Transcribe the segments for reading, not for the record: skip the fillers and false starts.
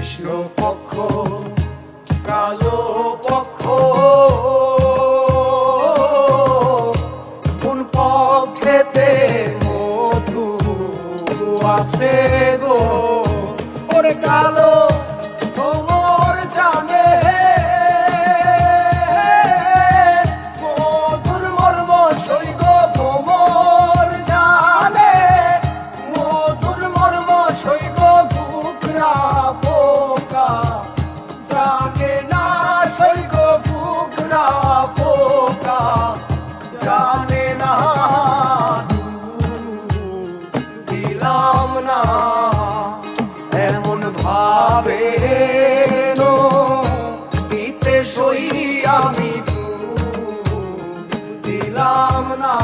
কৃষ্ণ পক্ষ কালো পক্ষ কোন পক্ষেতে মধু আছে গো ওরে কালো ভ্রমর জানে মধুর মর্ম সৈগ ভ্রমর জানে মধুর মর্ম সৈগ ঘুঘরা পোকা জানে না সৈগ ঘুঘরা পোকা জানে না দিলাম না এমন ভাবে দিতে সই আমি দিলাম না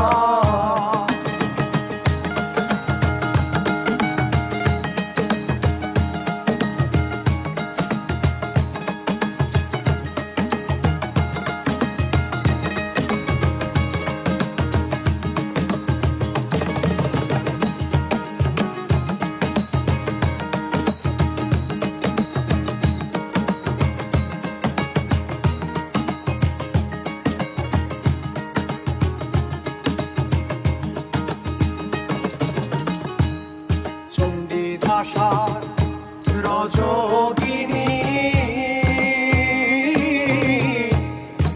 চণ্ডীদাসার রজকিনী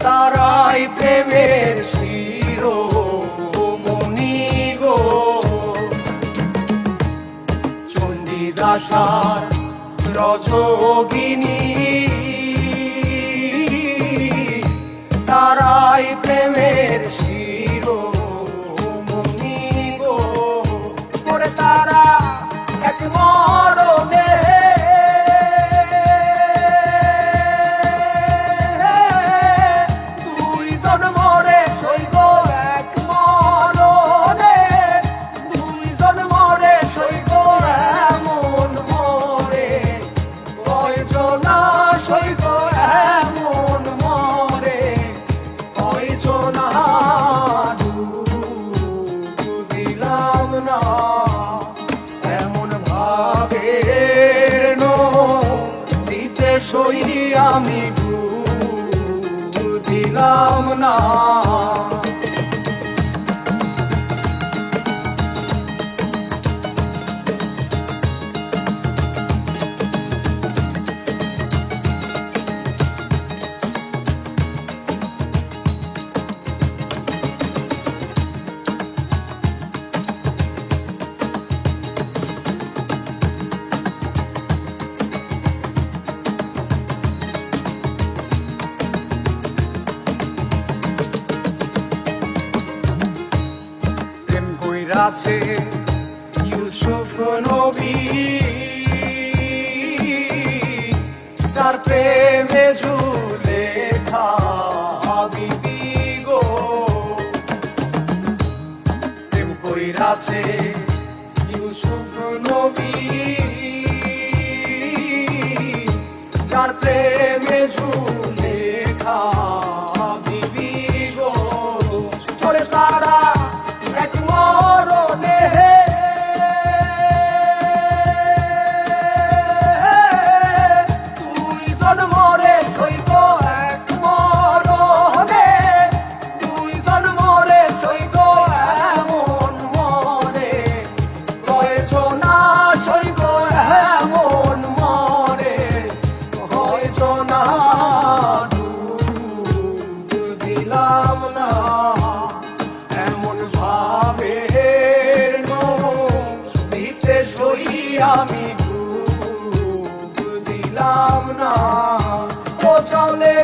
তারাই প্রেমের শিরোমণি গো চণ্ডীদাসার রজকিনী তারাই প্রেমের শিরোমণি গো ওরে তারা এক মরণে দুইজন মরে সইব এক মরণে দুইজন মরে সইব এমন মরে কয়জনা সইব এমন মরে কয়জনা দিলাম না দিতে সই আমি দিলাম না আছে ইউসুফ নবী যার প্রেমে জুলেখা বিবি গো প্রেম কইরাছে ইউসুফ নবী যার প্রেমে জুলেখা বিবি গো ওরে তারা এক মরণে দুইজন মরে সইব এক মরণে দুইজন মরে সইব এমন মরে কয়জনা সইব এমন মরে কয়জনা দিলাম না দিতে সই আমি দিলাম না ও চলে